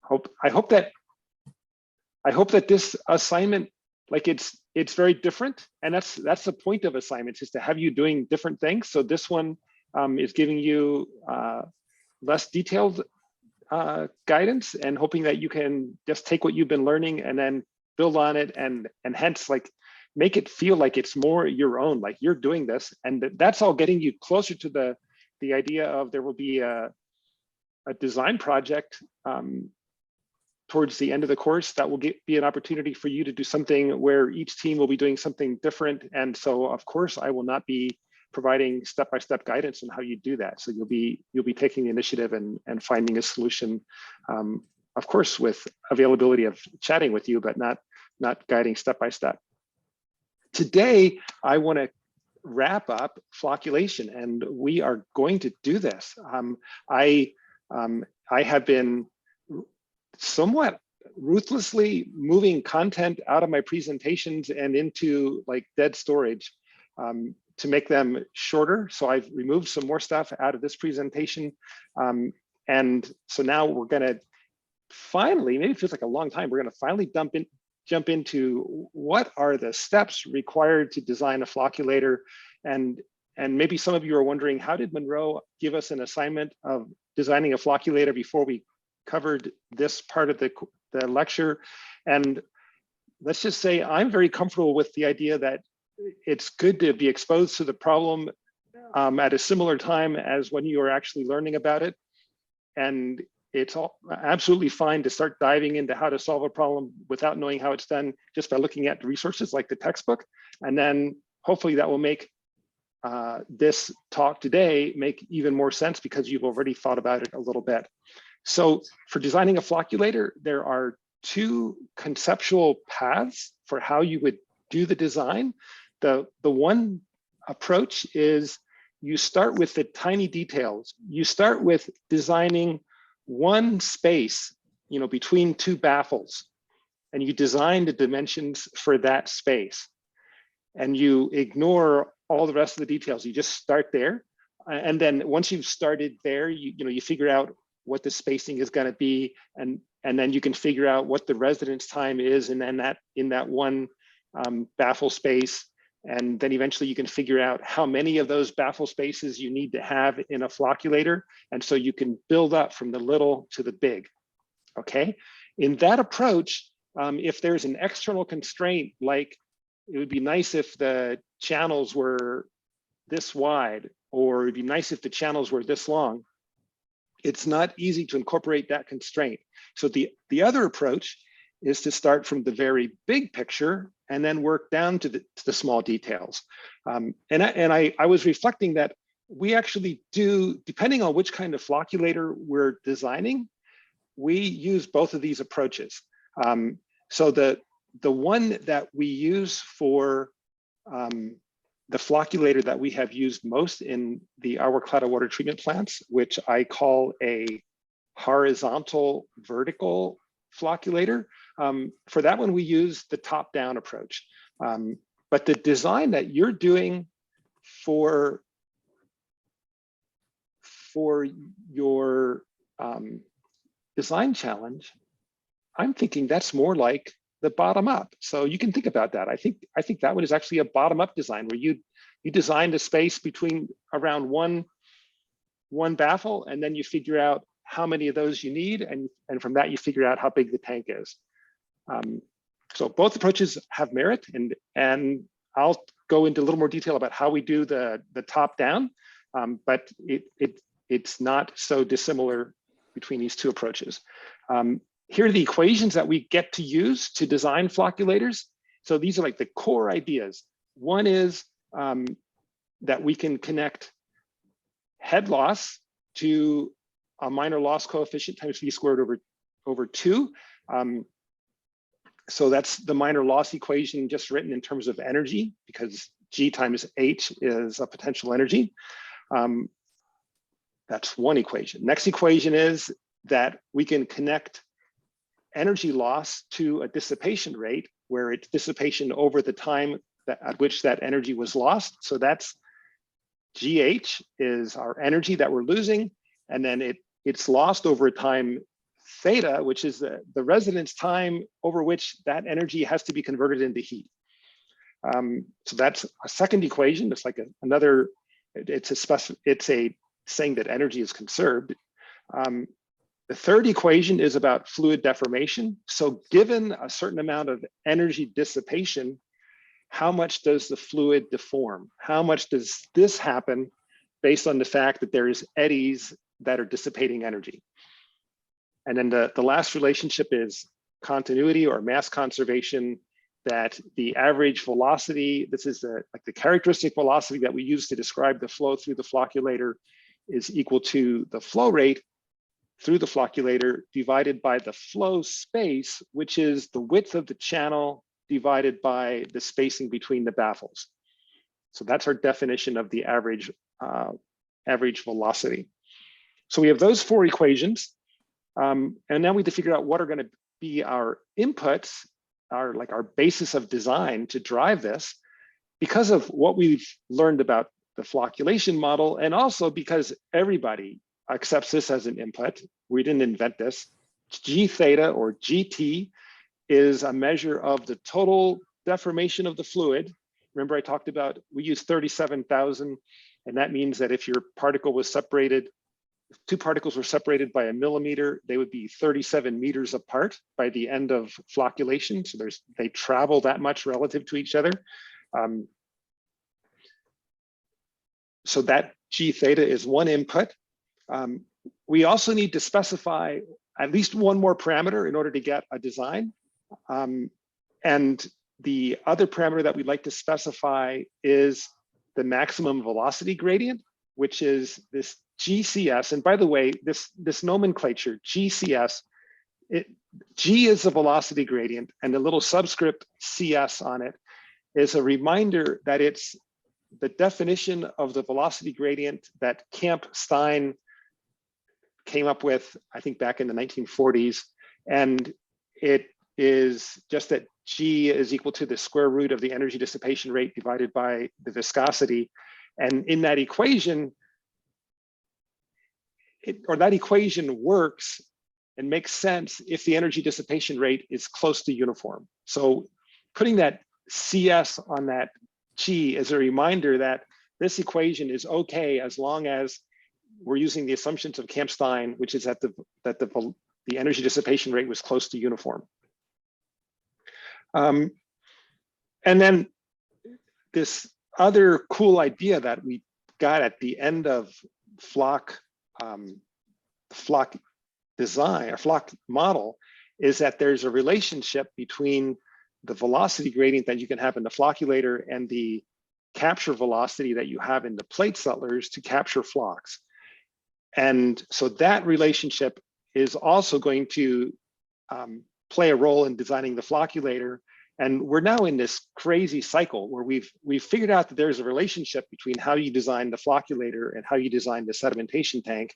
I hope that this assignment, like it's very different, and that's the point of assignments, is to have you doing different things. So this one is giving you less detailed guidance, and hoping that you can just take what you've been learning and then build on it, and hence like make it feel like it's more your own, like you're doing this. And that's all getting you closer to the idea of there will be a design project towards the end of the course that will be an opportunity for you to do something where each team will be doing something different. And so of course I will not be providing step-by-step guidance on how you do that. So you'll be taking the initiative and finding a solution, of course, with availability of chatting with you, but not guiding step-by-step. Today, I want to wrap up flocculation, and we are going to do this. I have been somewhat ruthlessly moving content out of my presentations and into like dead storage to make them shorter. So I've removed some more stuff out of this presentation. And so now we're gonna finally, maybe it feels like a long time, we're gonna finally jump into what are the steps required to design a flocculator. And maybe some of you are wondering, how did Monroe give us an assignment of designing a flocculator before we covered this part of the lecture? And let's just say I'm very comfortable with the idea that it's good to be exposed to the problem at a similar time as when you are actually learning about it. And it's absolutely fine to start diving into how to solve a problem without knowing how it's done, just by looking at the resources like the textbook. And then hopefully that will make this talk today make even more sense because you've already thought about it a little bit. So for designing a flocculator, there are two conceptual paths for how you would do the design. The one approach is you start with the tiny details. You start with designing one space, between two baffles, and you design the dimensions for that space. And you ignore all the rest of the details. You just start there. And then once you've started there, you figure out what the spacing is going to be, and then you can figure out what the residence time is, and then in that one baffle space. And then eventually you can figure out how many of those baffle spaces you need to have in a flocculator. And so you can build up from the little to the big, okay? In that approach, if there's an external constraint, like it would be nice if the channels were this wide, or it'd be nice if the channels were this long, it's not easy to incorporate that constraint. So the other approach is to start from the very big picture and then work down to the small details. And I was reflecting that we actually do, depending on which kind of flocculator we're designing, we use both of these approaches. So the one that we use for the flocculator that we have used most in the Agua Clara water treatment plants, which I call a horizontal vertical flocculator. For that one, we use the top-down approach. But the design that you're doing for your design challenge, I'm thinking that's more like the bottom up. So you can think about that. I think that one is actually a bottom up design where you designed a space around one baffle, and then you figure out how many of those you need, and from that you figure out how big the tank is. So both approaches have merit, and I'll go into a little more detail about how we do the top down, but it's not so dissimilar between these two approaches. Here are the equations that we get to use to design flocculators. So these are like the core ideas. One is that we can connect head loss to a minor loss coefficient times v squared over 2. So that's the minor loss equation just written in terms of energy, because G times H is a potential energy. That's one equation. Next equation is that we can connect energy loss to a dissipation rate, where it's dissipation over the time at which that energy was lost. So that's GH is our energy that we're losing, and then it's lost over time theta, which is the residence time over which that energy has to be converted into heat. So that's a second equation. It's like another, it's a saying that energy is conserved. The third equation is about fluid deformation. So given a certain amount of energy dissipation, how much does the fluid deform? How much does this happen based on the fact that there's eddies that are dissipating energy? And then the last relationship is continuity or mass conservation, that the average velocity, this is like the characteristic velocity that we use to describe the flow through the flocculator, is equal to the flow rate through the flocculator divided by the flow space, which is the width of the channel divided by the spacing between the baffles. So that's our definition of the average velocity. So we have those four equations. And now we have to figure out what are going to be our inputs, our basis of design to drive this, because of what we've learned about the flocculation model, and also because everybody accepts this as an input. We didn't invent this. G theta or GT is a measure of the total deformation of the fluid. Remember I talked about, we use 37,000, and that means that if your particle was separated, two particles were separated by 1 millimeter, they would be 37 meters apart by the end of flocculation. So they travel that much relative to each other. So that G theta is one input. We also need to specify at least one more parameter in order to get a design. And the other parameter that we'd like to specify is the maximum velocity gradient, which is this GCS. And by the way, this nomenclature, GCS, G is the velocity gradient, and the little subscript CS on it is a reminder that it's the definition of the velocity gradient that Camp-Stein came up with, I think back in the 1940s. And it is just that G is equal to the square root of the energy dissipation rate divided by the viscosity. And in that equation, that equation works and makes sense if the energy dissipation rate is close to uniform. So putting that CS on that G is a reminder that this equation is okay as long as we're using the assumptions of Camp-Stein, which is that the energy dissipation rate was close to uniform. And then this other cool idea that we got at the end of flock design or flock model is that there's a relationship between the velocity gradient that you can have in the flocculator and the capture velocity that you have in the plate settlers to capture flocks. And so that relationship is also going to play a role in designing the flocculator. And we're now in this crazy cycle where we've figured out that there's a relationship between how you design the flocculator and how you design the sedimentation tank.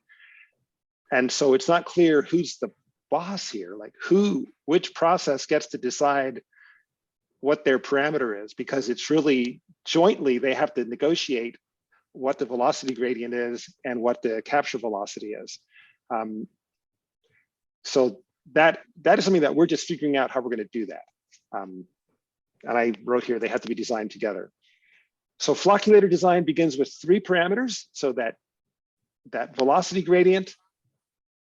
And so it's not clear who's the boss here, like which process gets to decide what their parameter is, because it's really jointly, they have to negotiate what the velocity gradient is and what the capture velocity is. So that is something that we're just figuring out how we're going to do that. And I wrote here, they have to be designed together. So flocculator design begins with 3 parameters. So that velocity gradient,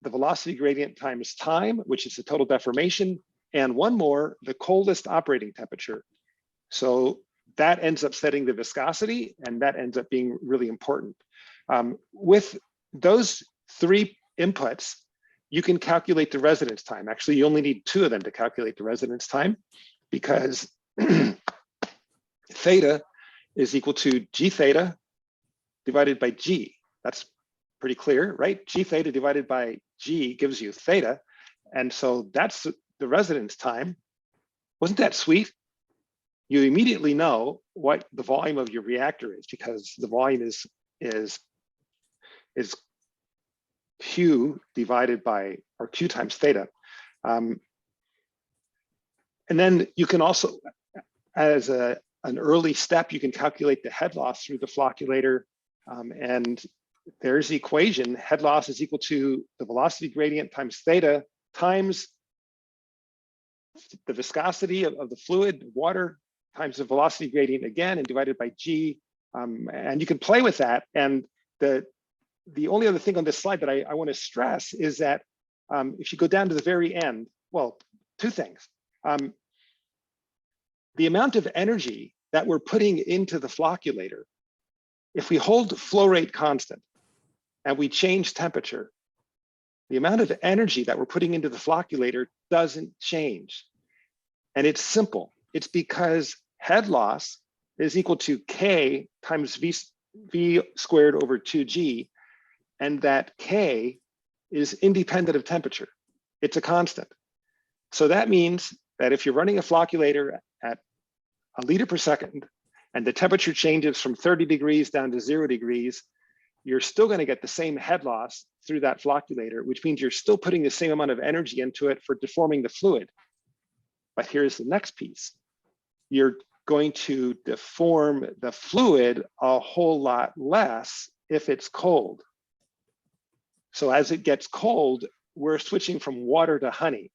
the velocity gradient times time, which is the total deformation, and one more, the coldest operating temperature. So that ends up setting the viscosity, and that ends up being really important. With those 3 inputs, you can calculate the residence time. Actually, you only need 2 of them to calculate the residence time, because theta is equal to G theta divided by G. That's pretty clear, right? G theta divided by G gives you theta. And so that's the residence time. Wasn't that sweet? You immediately know what the volume of your reactor is, because the volume is Q divided by, or Q times theta. And then you can also, as an early step, you can calculate the head loss through the flocculator. And there's the equation. Head loss is equal to the velocity gradient times theta times the viscosity of the fluid, water, times the velocity gradient again, and divided by G. And you can play with that. And the only other thing on this slide that I want to stress is that if you go down to the very end, well, two things. The amount of energy that we're putting into the flocculator, if we hold flow rate constant and we change temperature, the amount of energy that we're putting into the flocculator doesn't change. And it's simple. It's because head loss is equal to K times V squared over 2G, and that K is independent of temperature. It's a constant. So that means that if you're running a flocculator at 1 liter per second, and the temperature changes from 30 degrees down to 0 degrees, you're still going to get the same head loss through that flocculator, which means you're still putting the same amount of energy into it for deforming the fluid. But here's the next piece. You're going to deform the fluid a whole lot less if it's cold. So as it gets cold, we're switching from water to honey.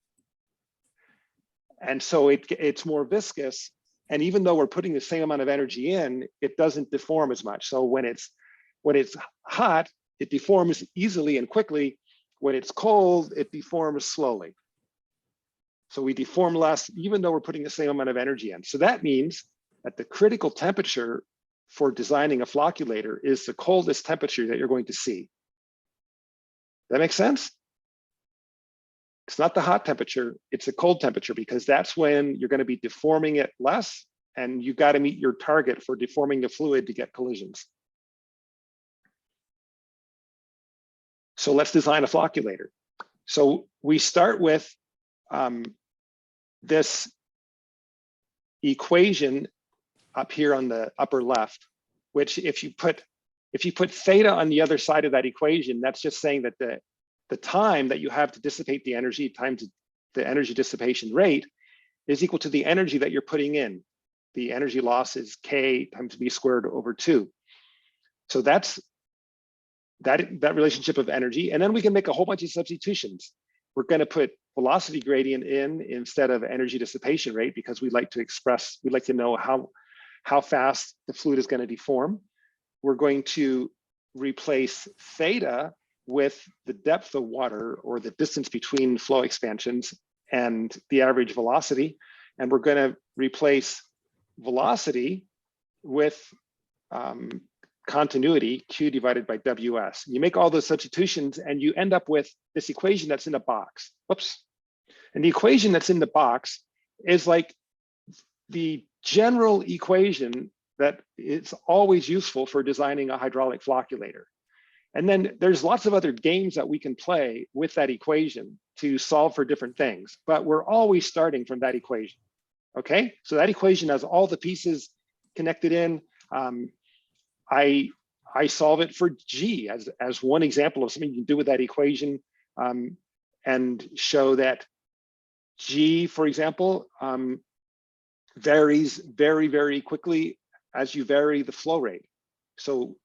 And so it's more viscous. And even though we're putting the same amount of energy in, it doesn't deform as much. So when it's hot, it deforms easily and quickly. When it's cold, it deforms slowly. So we deform less, even though we're putting the same amount of energy in. So that means that the critical temperature for designing a flocculator is the coldest temperature that you're going to see. That makes sense? It's not the hot temperature, it's a cold temperature, because that's when you're going to be deforming it less, and you got to meet your target for deforming the fluid to get collisions. So let's design a flocculator. So we start with this equation up here on the upper left, which if you put theta on the other side of that equation, that's just saying that the time that you have to dissipate the energy times the energy dissipation rate is equal to the energy that you're putting in. The energy loss is K times V squared over 2. So that's that relationship of energy. And then we can make a whole bunch of substitutions. We're going to put velocity gradient in instead of energy dissipation rate, because we'd like to know how fast the fluid is going to deform. We're going to replace theta with the depth of water, or the distance between flow expansions, and the average velocity. And we're going to replace velocity with continuity, Q divided by WS. You make all those substitutions and you end up with this equation that's in a box. Whoops. And the equation that's in the box is like the general equation that is always useful for designing a hydraulic flocculator. And then there's lots of other games that we can play with that equation to solve for different things, but we're always starting from that equation. Okay, so that equation has all the pieces connected in. I solve it for G as one example of something you can do with that equation, and show that G, for example, varies very, very quickly as you vary the flow rate. So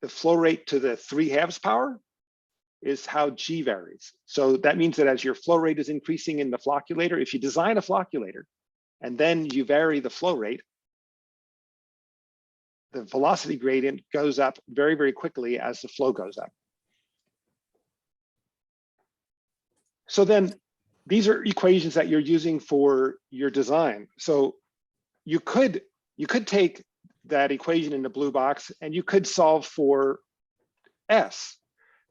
the flow rate to the 3/2 power is how G varies. So that means that as your flow rate is increasing in the flocculator, if you design a flocculator and then you vary the flow rate, the velocity gradient goes up very, very quickly as the flow goes up. So then these are equations that you're using for your design. So you could take that equation in the blue box and you could solve for S,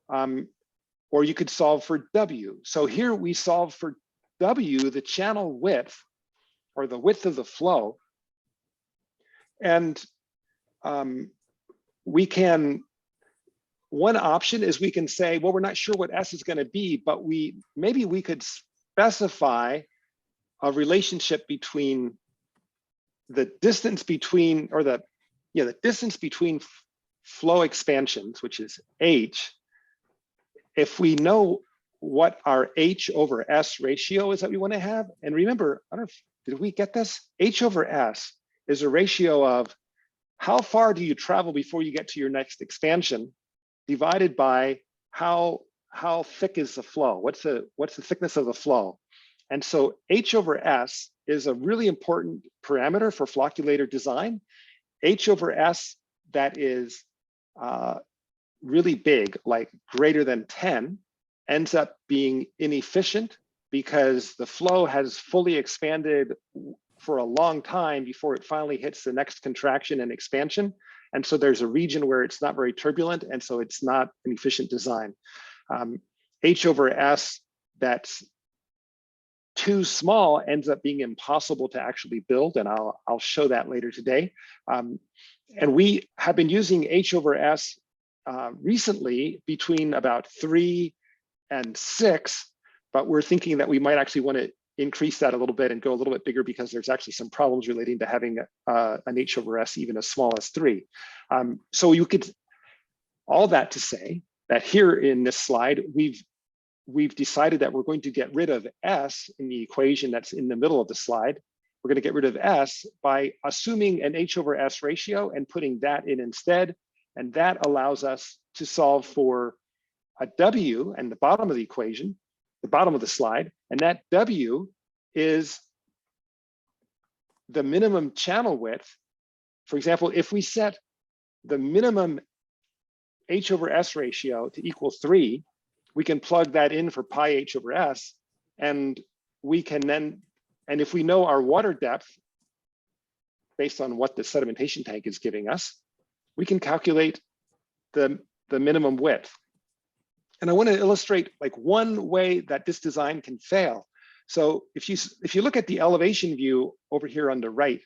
or you could solve for W. So here we solve for W, the channel width, or the width of the flow. And one option is we can say, well, we're not sure what S is going to be, but maybe we could specify a relationship between the distance between, or the distance between flow expansions, which is H. If we know what our H over S ratio is that we want to have, and remember, I don't know, did we get this? H over S is a ratio of how far do you travel before you get to your next expansion, divided by how how thick is the flow? What's the thickness of the flow? And so H over S is a really important parameter for flocculator design. H over S that is really big, like greater than 10, ends up being inefficient because the flow has fully expanded for a long time before it finally hits the next contraction and expansion. And so there's a region where it's not very turbulent, and so it's not an efficient design. H over S that's too small ends up being impossible to actually build, and I'll show that later today. And we have been using H over S recently between about 3 and 6, but we're thinking that we might actually want to increase that a little bit and go a little bit bigger because there's actually some problems relating to having an H over S even as small as 3. So you could, all that to say that here in this slide, we've decided that we're going to get rid of S in the equation that's in the middle of the slide. We're going to get rid of S by assuming an H over S ratio and putting that in instead. And that allows us to solve for a W and the bottom of the equation, the bottom of the slide. And that W is the minimum channel width. For example, if we set the minimum H over S ratio to equal 3, we can plug that in for pi H over S, and we can then, and if we know our water depth, based on what the sedimentation tank is giving us, we can calculate the minimum width. And I want to illustrate like one way that this design can fail. So if you look at the elevation view over here on the right,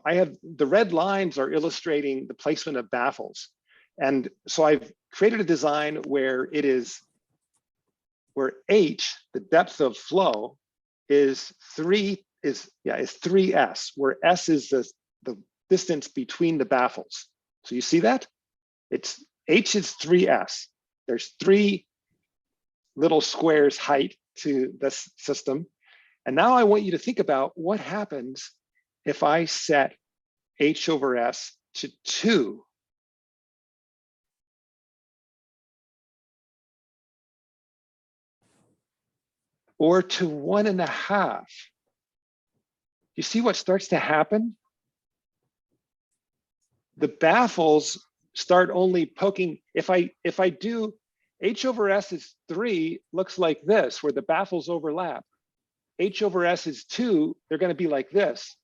I have the red lines are illustrating the placement of baffles. And so I've created a design where it is, where H, the depth of flow, is 3S, where S is the distance between the baffles. So you see that? It's H is 3S. There's 3 little squares height to this system. And now I want you to think about what happens if I set H over S to 2. Or to 1.5. You see what starts to happen? The baffles start only poking. If I do H over S is 3, looks like this, where the baffles overlap. H over S is 2, they're going to be like this.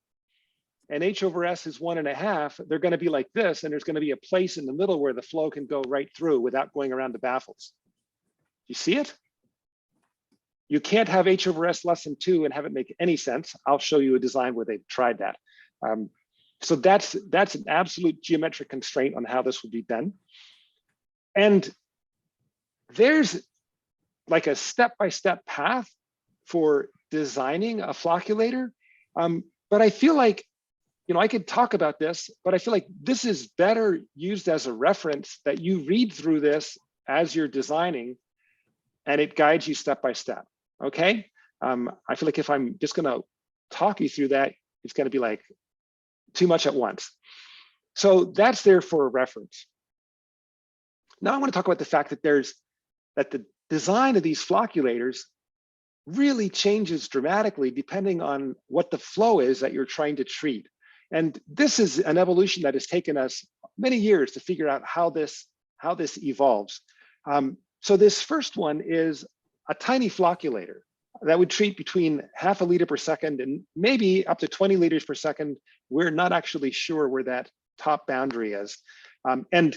And H over S is 1.5, they're going to be like this, and there's going to be a place in the middle where the flow can go right through without going around the baffles. You see it? You can't have H over S less than 2 and have it make any sense. I'll show you a design where they've tried that. So that's an absolute geometric constraint on how this will be done. And there's like a step-by-step path for designing a flocculator. But I feel like, I could talk about this, but I feel like this is better used as a reference that you read through this as you're designing, and it guides you step by step. Okay, I feel like if I'm just going to talk you through that, it's going to be like too much at once. So that's there for a reference. Now I want to talk about the fact that the design of these flocculators really changes dramatically depending on what the flow is that you're trying to treat. And this is an evolution that has taken us many years to figure out how this evolves. So this first one is a tiny flocculator that would treat between 0.5 liter per second and maybe up to 20 liters per second. We're not actually sure where that top boundary is. And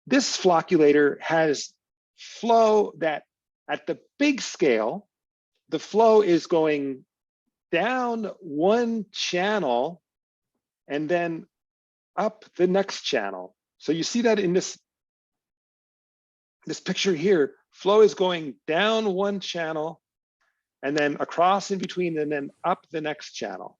this flocculator has flow that at the big scale, the flow is going down one channel and then up the next channel. So you see that in this picture here, flow is going down one channel and then across in between and then up the next channel.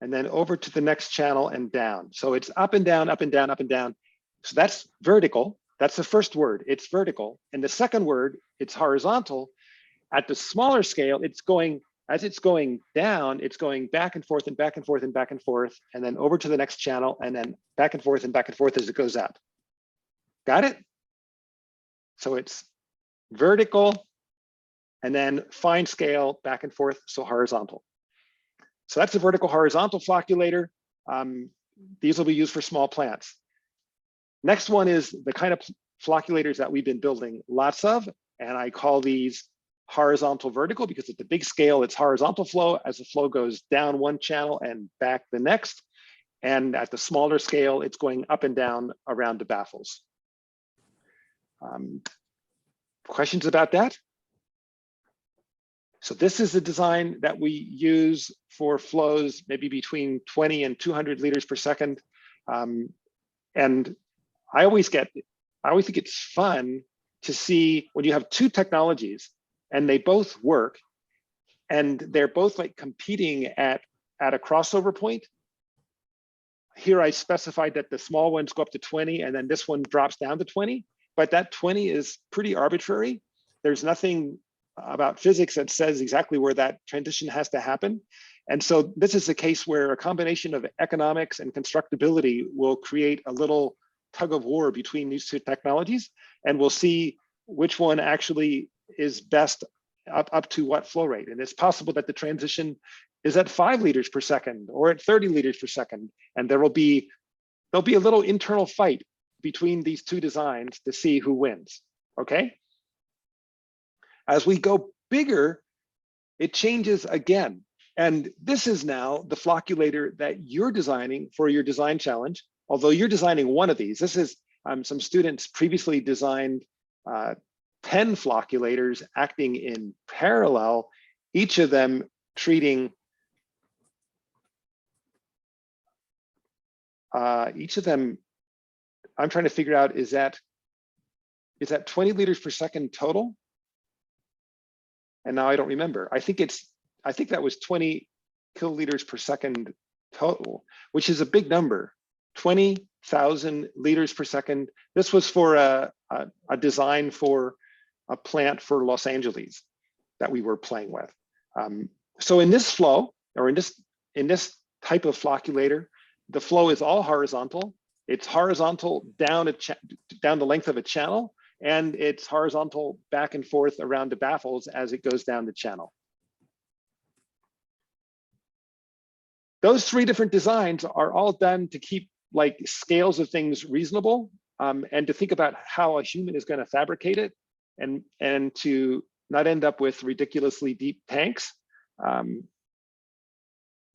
And then over to the next channel and down. So it's up and down, up and down, up and down. So that's vertical. That's the first word, it's vertical. And the second word, it's horizontal. At the smaller scale, as it's going down, it's going back and forth and back and forth and back and forth, and then over to the next channel, and then back and forth as it goes up. Got it? So it's vertical and then fine scale back and forth, so horizontal. So that's a vertical horizontal flocculator. These will be used for small plants. Next one is the kind of flocculators that we've been building lots of, and I call these horizontal vertical because at the big scale, it's horizontal flow as the flow goes down one channel and back the next. And at the smaller scale, it's going up and down around the baffles. Questions about that? So this is the design that we use for flows maybe between 20 and 200 liters per second. And I always think it's fun to see when you have two technologies and they both work and they're both like competing at a crossover point. Here I specified that the small ones go up to 20 and then this one drops down to 20, but that 20 is pretty arbitrary. There's nothing about physics that says exactly where that transition has to happen. And so this is a case where a combination of economics and constructability will create a little tug of war between these two technologies. And we'll see which one actually is best up to what flow rate. And it's possible that the transition is at 5 liters per second or at 30 liters per second. And there'll be a little internal fight between these two designs to see who wins, okay? As we go bigger, it changes again. And this is now the flocculator that you're designing for your design challenge. Although you're designing one of these, this is some students previously designed 10 flocculators acting in parallel, each of them treating, I'm trying to figure out, is that 20 liters per second total? And now I don't remember. I think that was 20 kiloliters per second total, which is a big number, 20,000 liters per second. This was for a design for a plant for Los Angeles that we were playing with. So in this flow, or in this type of flocculator, the flow is all horizontal. It's horizontal down the length of a channel, and it's horizontal back and forth around the baffles as it goes down the channel. Those three different designs are all done to keep like scales of things reasonable, and to think about how a human is going to fabricate it, and to not end up with ridiculously deep tanks,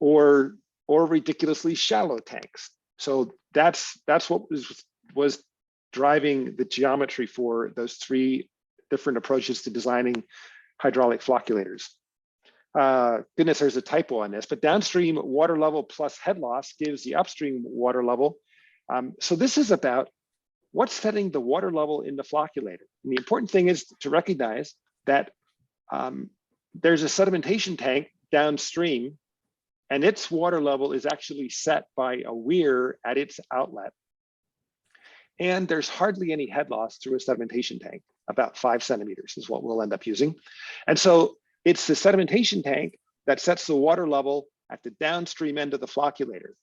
or ridiculously shallow tanks. So that's what was driving the geometry for those three different approaches to designing hydraulic flocculators. Goodness, there's a typo on this, but downstream water level plus head loss gives the upstream water level. So this is about what's setting the water level in the flocculator. And the important thing is to recognize that there's a sedimentation tank downstream, and its water level is actually set by a weir at its outlet. And there's hardly any head loss through a sedimentation tank. About 5 centimeters is what we'll end up using. And so it's the sedimentation tank that sets the water level at the downstream end of the flocculator.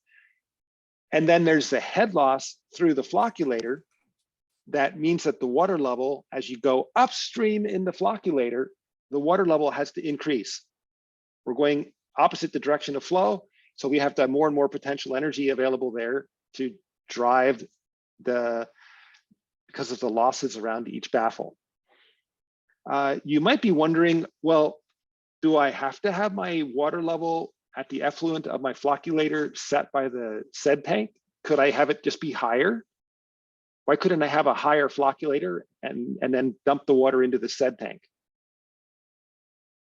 And then there's the head loss through the flocculator. That means that the water level, as you go upstream in the flocculator, the water level has to increase. We're going opposite the direction of flow. So we have to have more and more potential energy available there to drive because of the losses around each baffle. You might be wondering, well, do I have to have my water level at the effluent of my flocculator set by the sed tank? Could I have it just be higher? Why couldn't I have a higher flocculator and then dump the water into the sed tank?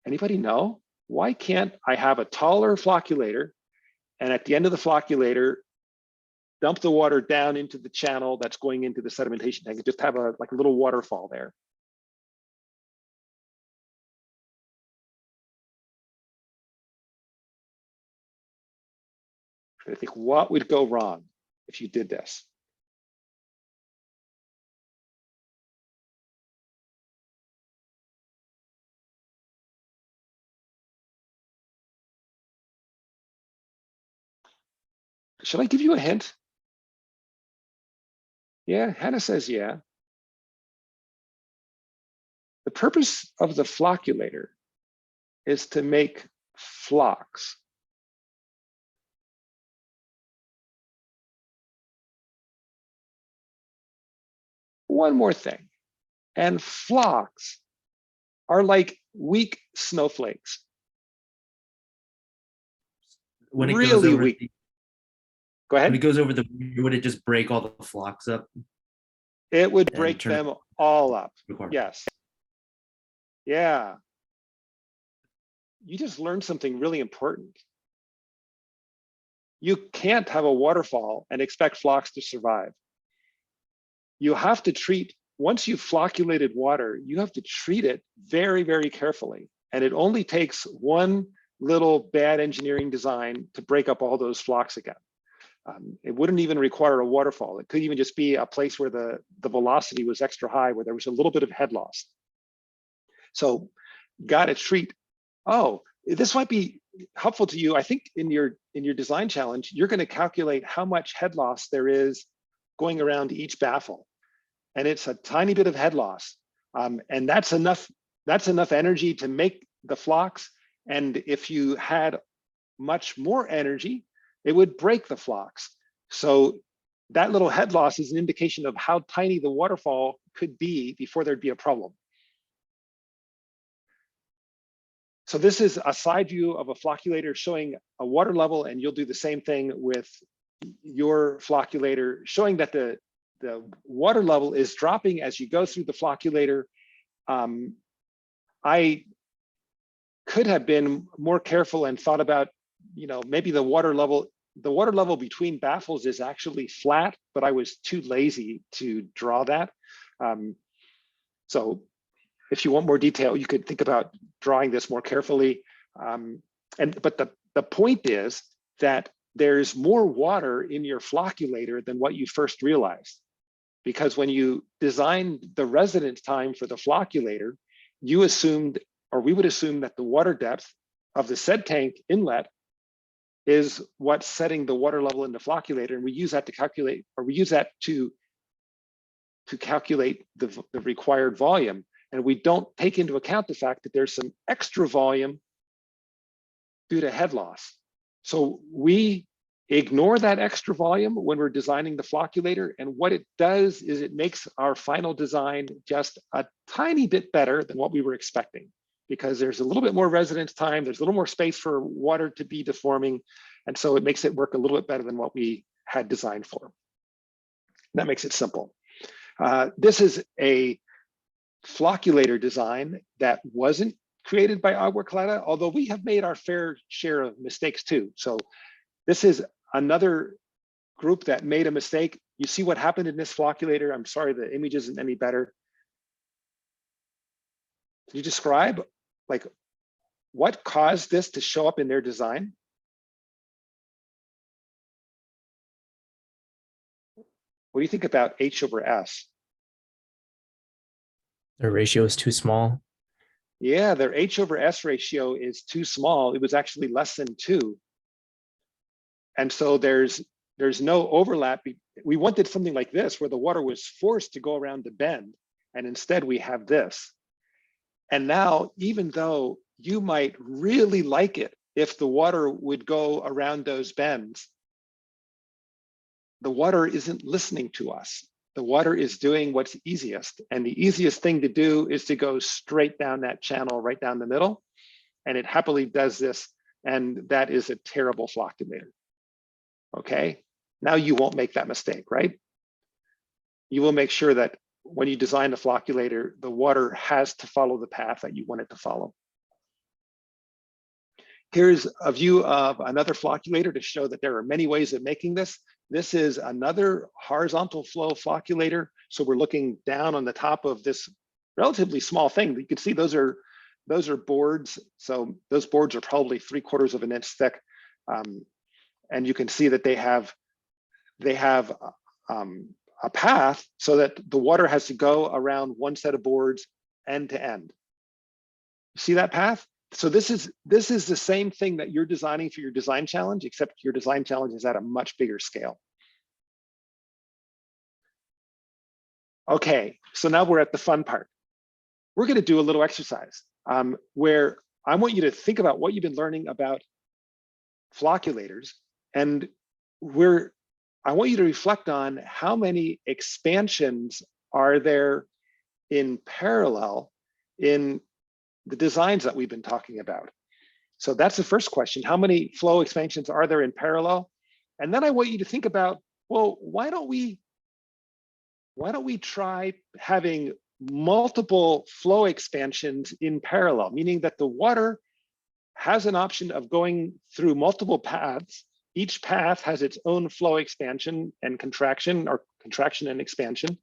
Anybody know? Why can't I have a taller flocculator and at the end of the flocculator, dump the water down into the channel that's going into the sedimentation tank and just have a little waterfall there? I think, what would go wrong if you did this? Should I give you a hint? Yeah, Hannah says yeah. The purpose of the flocculator is to make flocks. One more thing, and flocks are like weak snowflakes. When it really goes over weak. Go ahead. When it goes over the, would it just break all the flocks up? It would break them all up. Yes. Yeah. You just learned something really important. You can't have a waterfall and expect flocks to survive. You have to treat, once you've flocculated water, you have to treat it very, very carefully. And it only takes one little bad engineering design to break up all those flocks again. It wouldn't even require a waterfall. It could even just be a place where the velocity was extra high, where there was a little bit of head loss. So got to treat, oh, this might be helpful to you. I think in your design challenge, you're going to calculate how much head loss there is going around each baffle. And it's a tiny bit of head loss. And that's enough energy to make the flocks. And if you had much more energy, it would break the flocks. So that little head loss is an indication of how tiny the waterfall could be before there'd be a problem. So this is a side view of a flocculator showing a water level, and you'll do the same thing with your flocculator, showing that the water level is dropping as you go through the flocculator. I could have been more careful and thought about, maybe the water level between baffles is actually flat, but I was too lazy to draw that. So if you want more detail, you could think about drawing this more carefully. But the point is that there's more water in your flocculator than what you first realized. Because when you designed the residence time for the flocculator, you assumed, or we would assume, that the water depth of the said tank inlet is what's setting the water level in the flocculator, and we use that to calculate, or we use that to calculate the required volume. And we don't take into account the fact that there's some extra volume due to head loss. So we ignore that extra volume when we're designing the flocculator. And what it does is it makes our final design just a tiny bit better than what we were expecting, because there's a little bit more residence time, there's a little more space for water to be deforming. And so it makes it work a little bit better than what we had designed for. That makes it simple. This is a flocculator design that wasn't created by Agua Clara, although we have made our fair share of mistakes too. So this is another group that made a mistake. You see what happened in this flocculator. I'm sorry, the image isn't any better. Can you describe like what caused this to show up in their design? What do you think about H over S? The ratio is too small. Yeah, their H over S ratio is too small. It was actually less than 2. And so there's no overlap. We wanted something like this where the water was forced to go around the bend, and instead we have this. And now, even though you might really like it if the water would go around those bends, the water isn't listening to us. The water is doing what's easiest. And the easiest thing to do is to go straight down that channel, right down the middle. And it happily does this. And that is a terrible flocculator. Okay, now you won't make that mistake, right? You will make sure that when you design the flocculator, the water has to follow the path that you want it to follow. Here's a view of another flocculator to show that there are many ways of making this. This is another horizontal flow flocculator. So we're looking down on the top of this relatively small thing. You can see those are boards. So those boards are probably 3/4 of an inch thick. And you can see that they have a path so that the water has to go around one set of boards end to end. See that path? So this is the same thing that you're designing for your design challenge, except your design challenge is at a much bigger scale. Okay, so now we're at the fun part. we're going to do a little exercise where I want you to think about what you've been learning about flocculators, and I want you to reflect on how many expansions are there in parallel in the designs that we've been talking about. So that's the first question. How many flow expansions are there in parallel? And then I want you to think about, well, why don't we try having multiple flow expansions in parallel, meaning that the water has an option of going through multiple paths. Each path has its own flow expansion and contraction, or contraction and expansion,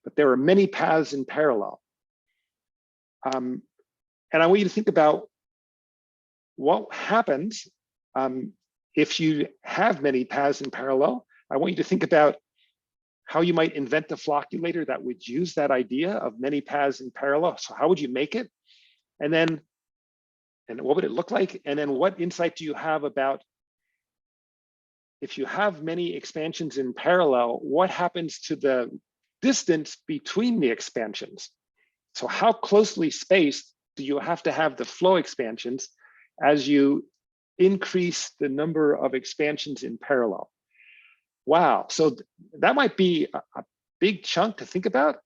but there are many paths in parallel. And I want you to think about what happens if you have many paths in parallel. I want you to think about how you might invent a flocculator that would use that idea of many paths in parallel. So how would you make it? And what would it look like? And then what insight do you have about if you have many expansions in parallel, what happens to the distance between the expansions? So how closely spaced do you have to have the flow expansions as you increase the number of expansions in parallel? Wow, so that might be a big chunk to think about.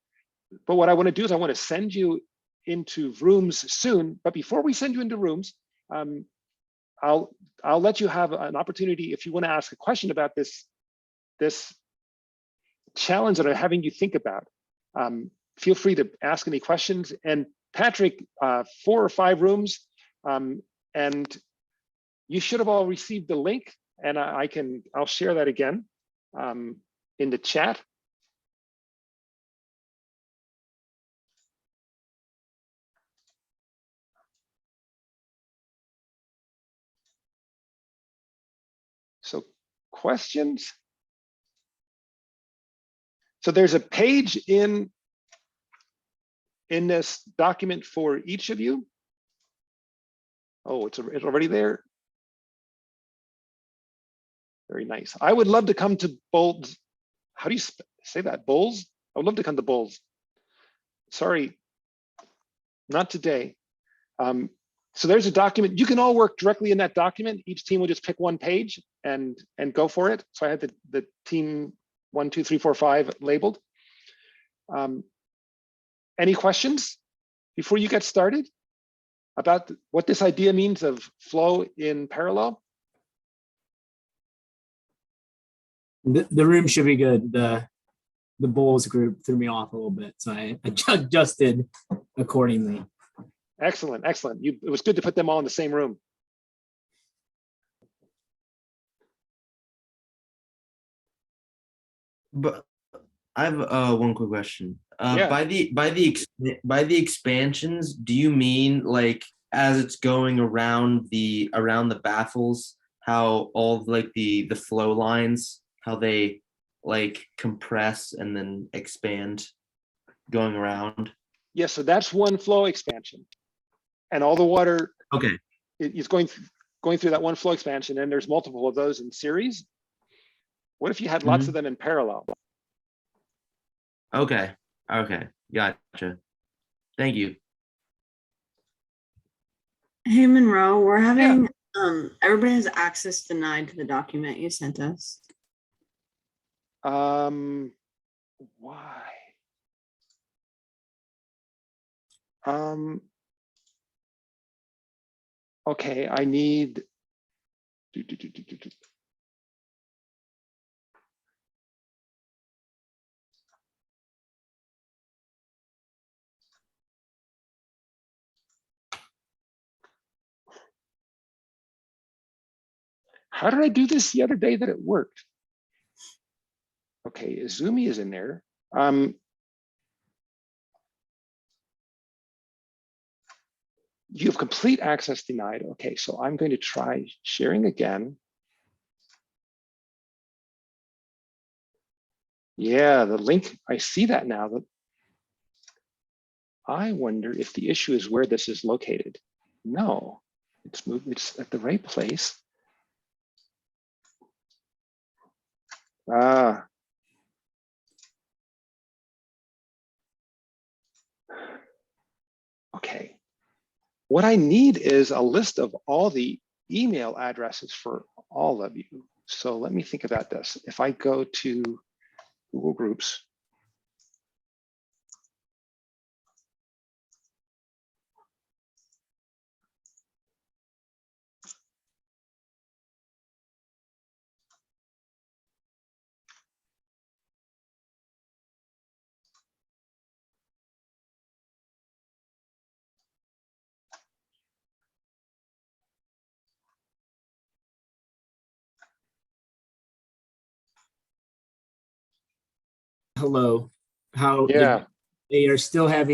But what I want to do is I want to send you into rooms soon. But before we send you into rooms, I'll let you have an opportunity if you want to ask a question about this challenge that I'm having you think about. Feel free to ask any questions. And Patrick, 4 or 5 rooms, and you should have all received the link. And I'll share that again in the chat. So questions? So there's a page in this document for each of you. Oh, it's already there. Very nice. I would love to come to Bowls. How do you say that? Bowls? I would love to come to Bowls. Sorry, not today. So there's a document. You can all work directly in that document. Each team will just pick one page and go for it. So I had the team 1, 2, 3, 4, 5 labeled. Any questions before you get started about what this idea means of flow in parallel? The room should be good. The bowls group threw me off a little bit, so I adjusted accordingly. Excellent, excellent. It was good to put them all in the same room. But I have one quick question. Yeah. By the expansions, do you mean like as it's going around the baffles, how all of, like the flow lines, how they like compress and then expand going around? Yeah, so that's one flow expansion. And all the water Okay. is going through that one flow expansion, and there's multiple of those in series. What if you had lots of them in parallel? Okay. Okay. Gotcha. Thank you. Hey Monroe, we're having everybody has access denied to the document you sent us. Why? Okay, I need How did I do this the other day that it worked? Okay, Izumi is in there. You have complete access denied. Okay, so I'm going to try sharing again. Yeah, the link, I see that now. I wonder if the issue is where this is located. No, it's at the right place. Okay. What I need is a list of all the email addresses for all of you. So let me think about this. If I go to Google Groups, Hello. How yeah. they are still having